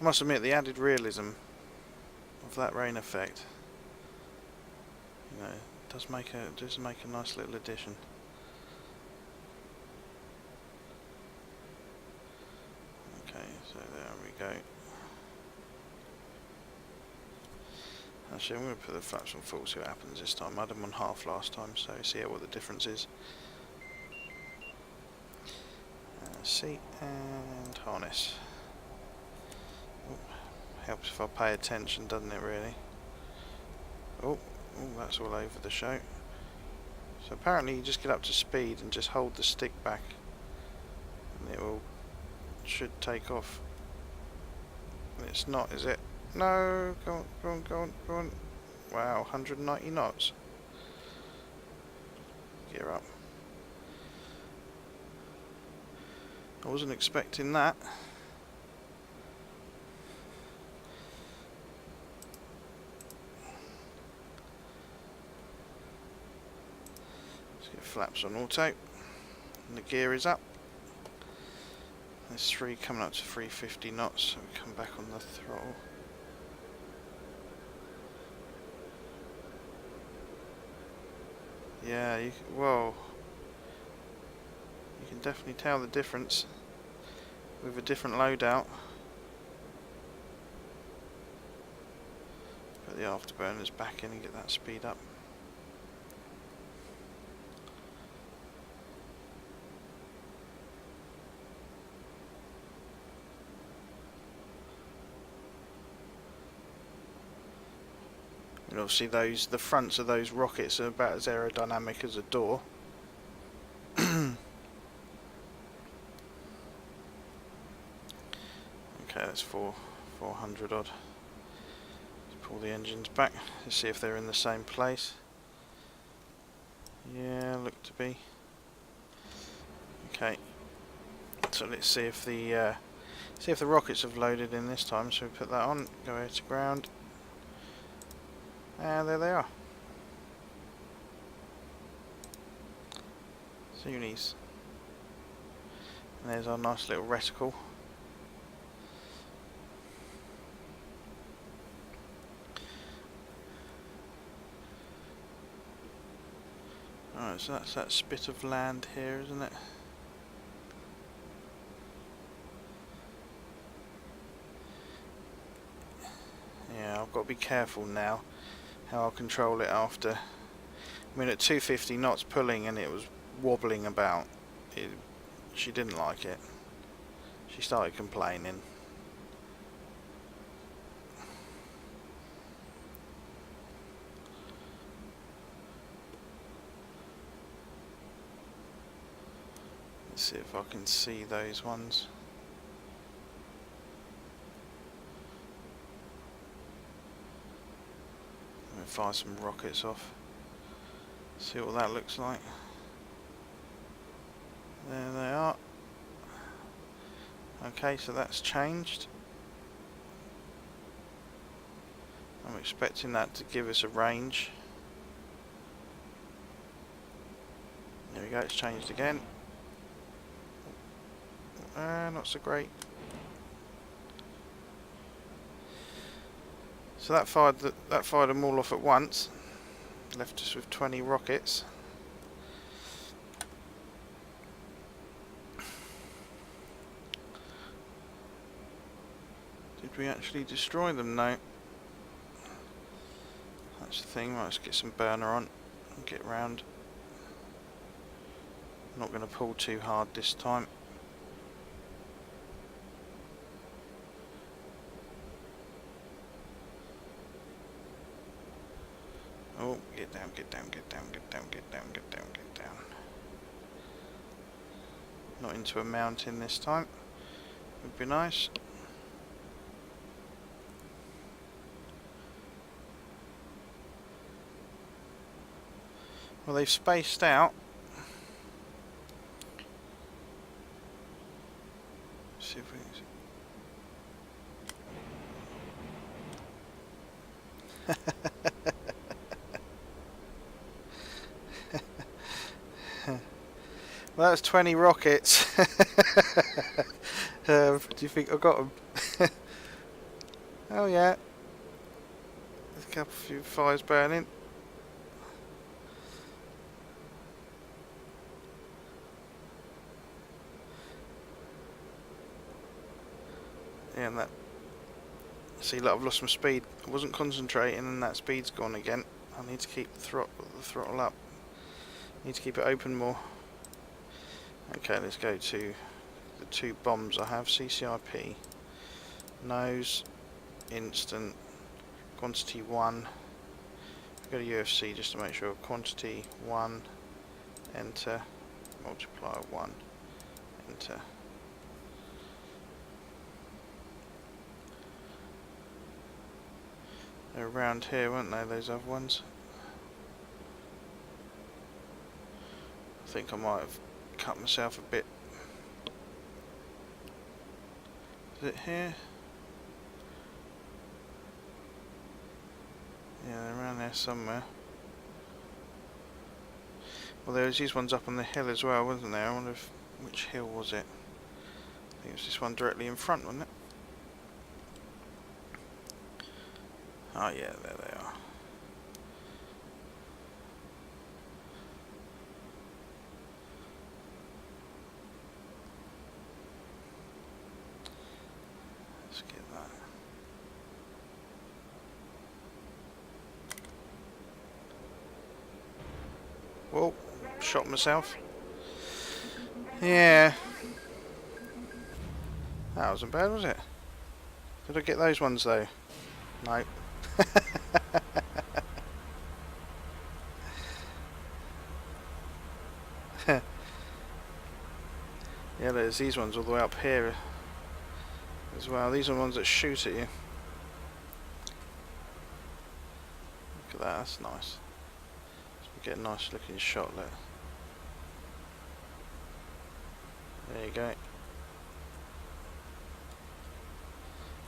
I must admit, the added realism of that rain effect, you know, does make a nice little addition. Okay, so there we go. Actually, I'm going to put the flaps on full, see what happens this time. I had them on half last time, so see what the difference is. Seat and harness. Oh, helps if I pay attention, doesn't it, really? Oh, that's all over the show. So apparently you just get up to speed and just hold the stick back and it should take off. And it's not, is it? No, go on, go on, go on, go on. Wow, 190 knots. Gear up. I wasn't expecting that. Let's get flaps on auto. And the gear is up. There's 3 coming up to 350 knots, so we come back on the throttle. Yeah, whoa. You can definitely tell the difference with a different loadout. Put the afterburners back in and get that speed up. And obviously the fronts of those rockets are about as aerodynamic as a door. Okay, that's 400 odd. Let's pull the engines back to see if they're in the same place. Yeah, look to be. Okay, so let's see if the rockets have loaded in this time. So we put that on, go air to ground, and there they are. Zunies. And there's our nice little reticle. Alright, so that's that spit of land here, isn't it? Yeah, I've got to be careful now how I'll control it after. I mean, at 250 knots pulling and it was wobbling about. She didn't like it. She started complaining. Let's see if I can see those ones. Let me fire some rockets off. See what that looks like. There they are. Okay, so that's changed. I'm expecting that to give us a range. There we go, it's changed again. Not so great. So that fired them all off at once. Left us with 20 rockets. Did we actually destroy them? No. That's the thing. Right, let's get some burner on and get round. Not going to pull too hard this time. Oh, get down, get down, get down, get down, get down, get down, get down. Not into a mountain this time. Would be nice. Well, they've spaced out. See if we Well, that's 20 rockets. Do you think I got them? Oh yeah. There's a couple few fires burning. Yeah, and that. See, look, I've lost my speed. I wasn't concentrating, and that speed's gone again. I need to keep the throttle up. Need to keep it open more. Okay, let's go to the two bombs I have. CCIP, nose, instant, quantity 1. Go to UFC just to make sure. Quantity 1, enter, multiplier 1, enter. They're around here, weren't they, those other ones? I think I might have cut myself a bit. Is it here? Yeah, they're around there somewhere. Well, there was these ones up on the hill as well, wasn't there? I wonder if, which hill was it? I think it was this one directly in front, wasn't it? Oh yeah, there they are. Let's get that. Whoa, shot myself. Yeah. That wasn't bad, was it? Did I get those ones though? No. Yeah, there's these ones all the way up here as well. These are the ones that shoot at you. Look at that, that's nice. So get a nice looking shot there. There you go. I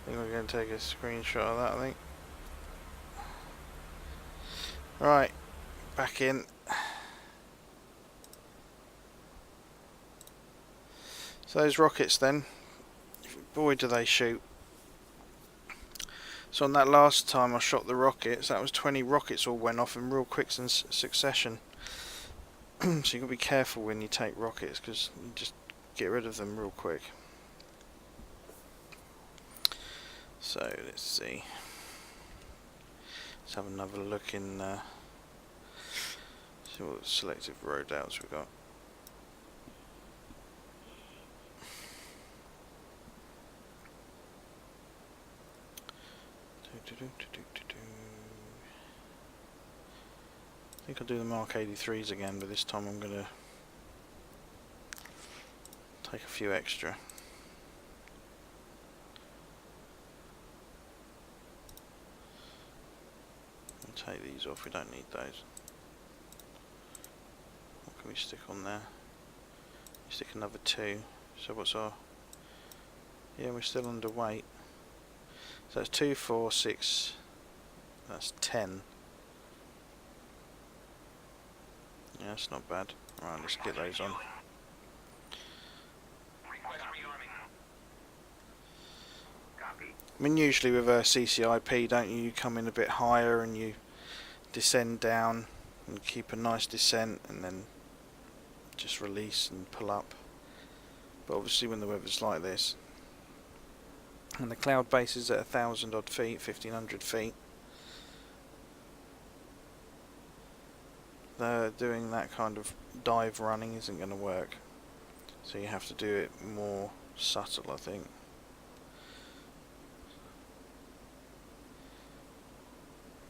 think we're going to take a screenshot of that, I think. Right, back in. So those rockets then, boy do they shoot. So on that last time I shot the rockets, that was 20 rockets all went off in real quick succession. So you've got to be careful when you take rockets, because you just get rid of them real quick. So let's see. Let's have another look in. See what selective roadouts we got. I think I'll do the Mark 83s again, but this time I'm going to take a few extra. I'll take these off, we don't need those. What can we stick on there? Stick another 2. So what's our... Yeah, we're still underweight. So that's 2, 4, 6, that's 10. Yeah, that's not bad. Right, let's get those on. I mean, usually with a CCIP, don't you come in a bit higher and you descend down and keep a nice descent and then just release and pull up. But obviously when the weather's like this, And the cloud base is at 1,000 odd feet, 1,500 feet. Doing that kind of dive running isn't going to work, so you have to do it more subtle, I think.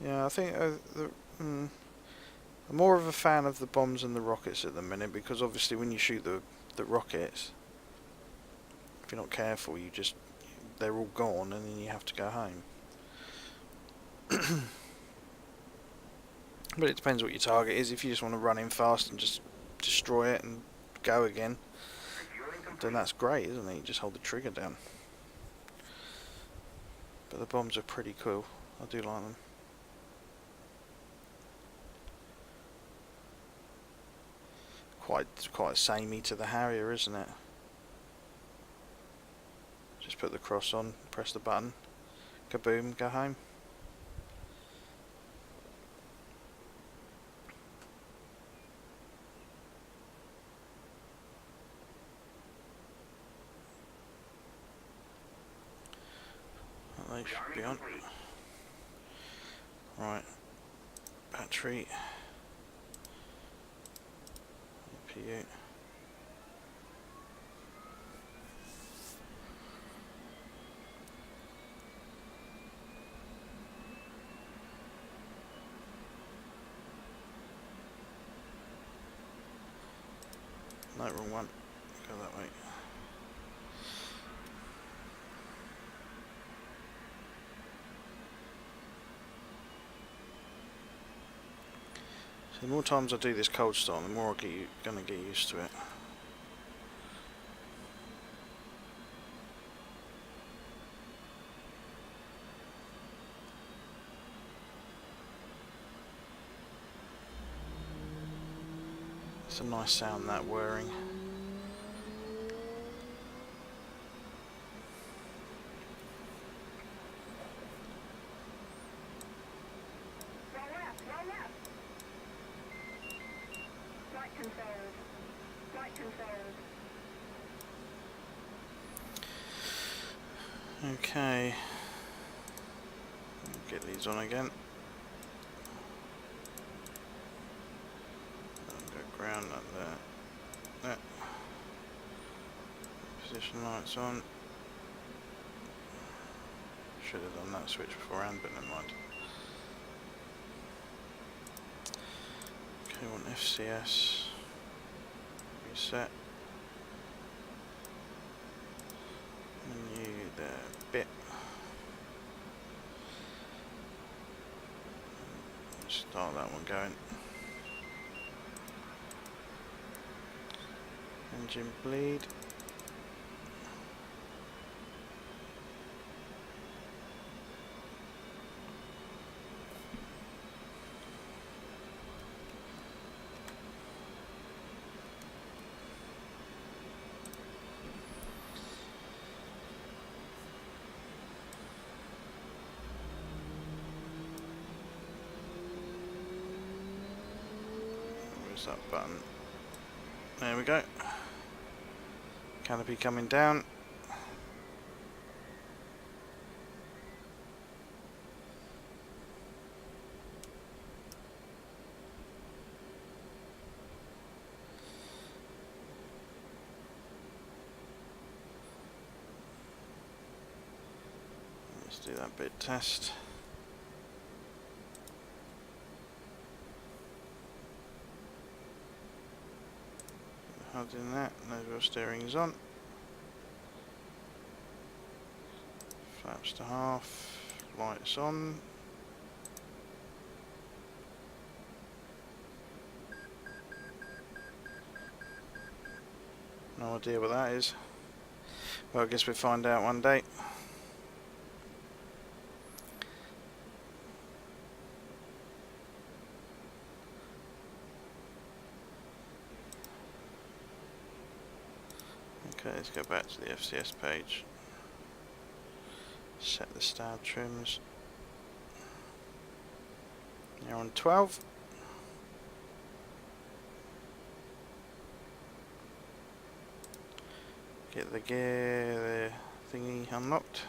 Yeah, I think I'm more of a fan of the bombs and the rockets at the minute, because obviously when you shoot the rockets, if you're not careful, they're all gone and then you have to go home. But it depends what your target is. If you just want to run in fast and just destroy it and go again, then that's great, isn't it? You just hold the trigger down. But the bombs are pretty cool. I do like them. Quite samey to the Harrier, isn't it? Just put the cross on, press the button, kaboom, go home. They should be on. Right, battery, APU. No, wrong one. Go that way. So the more times I do this cold start, the more I'm gonna get used to it. It's a nice sound, that whirring. Okay, get these on again. Go ground like that. That. Position lights on. Should have done that switch beforehand, but never mind. Okay, want FCS. Reset. Menu there, bit. Start that one going. Engine bleed. That button. There we go. Canopy coming down. Let's do that bit test. Holding that, nose steering is on. Flaps to half, lights on. No idea what that is. Well, I guess we'll find out one day. Okay, let's go back to the FCS page. Set the stab trims. Now on 12. Get the gear, the thingy unlocked.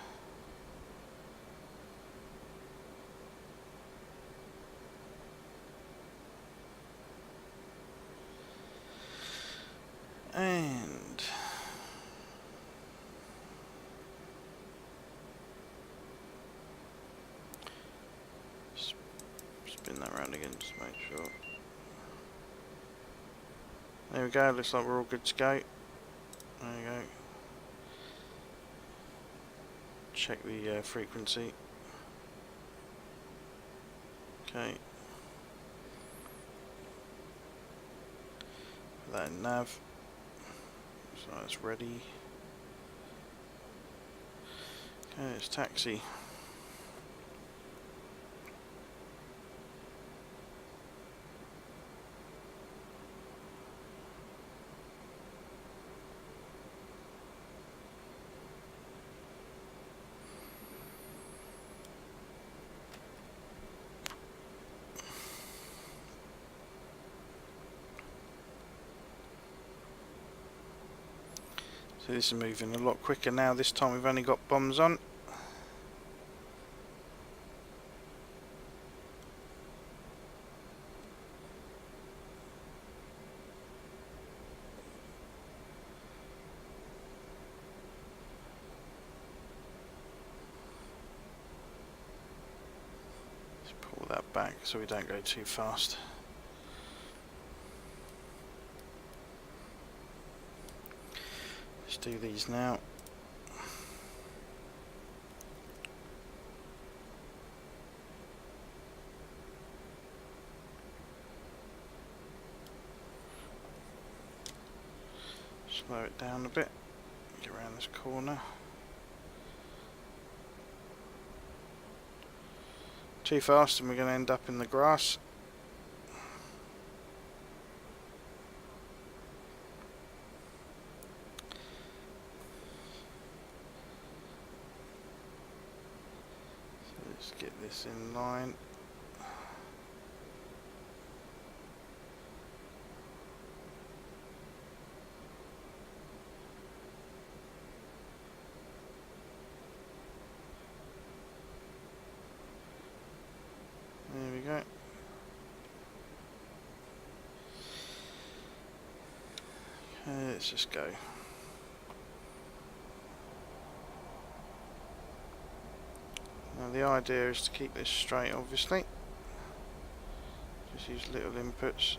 spin that round again just to make sure. There we go, looks like we're all good to go. There you go. Check the frequency. Okay. Put that in nav. So it's ready. Okay, it's taxi. So this is moving a lot quicker now. This time we've only got bombs on. Let's pull that back so we don't go too fast. Let's do these now. Slow it down a bit. Get around this corner. Too fast and we're going to end up in the grass. Let's get this in line. There we go. Okay, let's just go. Now the idea is to keep this straight, obviously. Just use little inputs.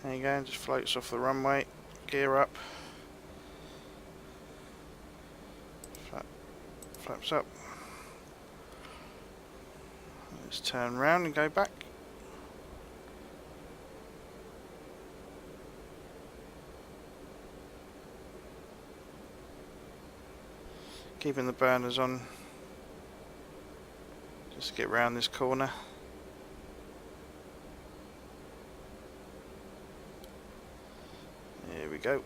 There you go, just floats off the runway. Gear up. Flaps up. Let's turn around and go back. Keeping the burners on. Just get round this corner. There we go.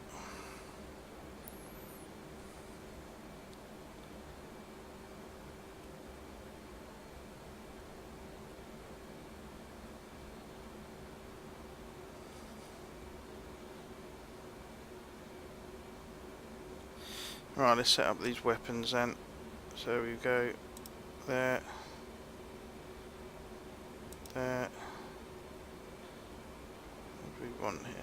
Right, let's set up these weapons then. So we go there, there. What do we want here?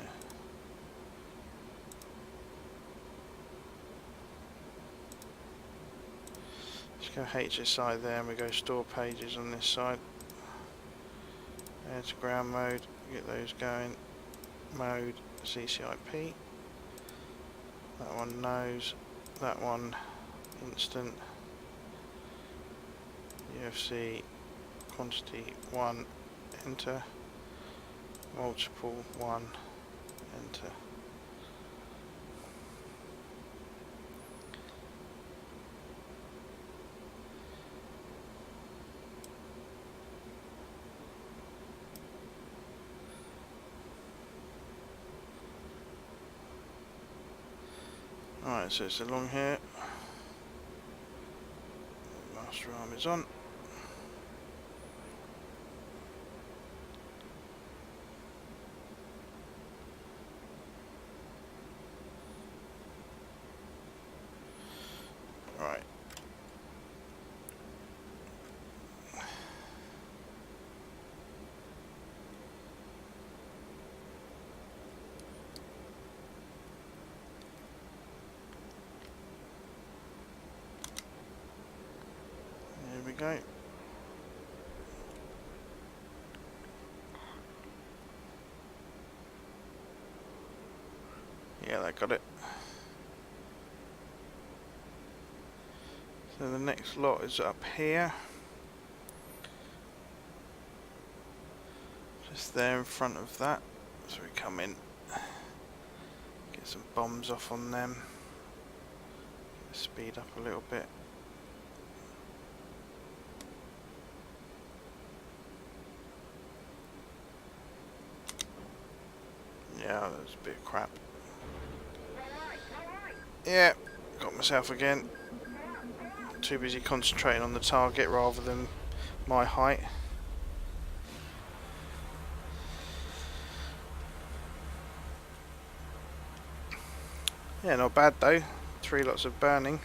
Let's go HSI there and we go store pages on this side. Air to ground mode, get those going. Mode CCIP. That one knows. That one instant. UFC quantity 1 enter. Multiple 1 enter. Alright, so it's along here. Master arm is on. Right. go. Yeah, that got it. So the next lot is up here. Just there in front of that. So we come in, get some bombs off on them. Speed up a little bit. Yeah, that was a bit of crap. Yeah, got myself again. Too busy concentrating on the target rather than my height. Yeah, not bad though. 3 lots of burning.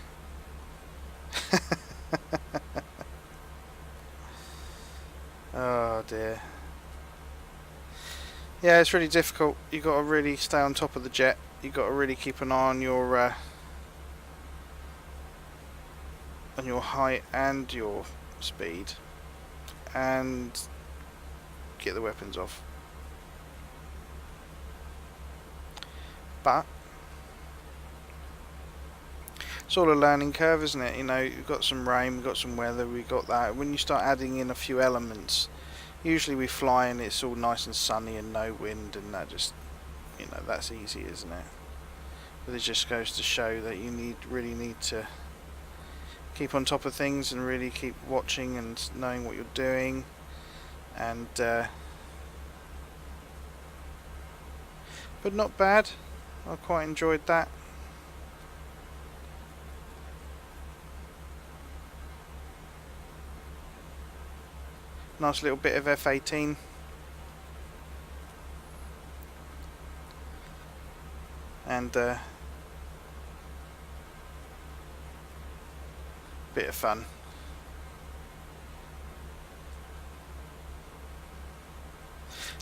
Oh dear. Yeah, it's really difficult. You've got to really stay on top of the jet. You've got to really keep an eye on your height and your speed, and get the weapons off. But it's all a learning curve, isn't it? You know, you've got some rain, we've got some weather, we've got that. When you start adding in a few elements, usually we fly and it's all nice and sunny and no wind, and that just, you know, that's easy, isn't it? But it just goes to show that you really need to keep on top of things and really keep watching and knowing what you're doing. And but not bad. I quite enjoyed that. Nice little bit of F18. And bit of fun.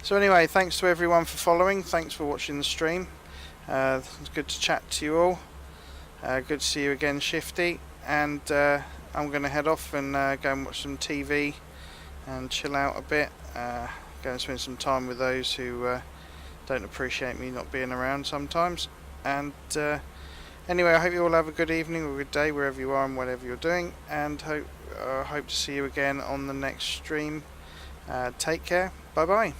So anyway, thanks to everyone for following. Thanks for watching the stream. It's good to chat to you all. Good to see you again, Shifty. And I'm going to head off and go and watch some TV and chill out a bit. Go and spend some time with those who don't appreciate me not being around sometimes. And anyway, I hope you all have a good evening or a good day wherever you are and whatever you're doing. And hope to see you again on the next stream. Take care. Bye bye.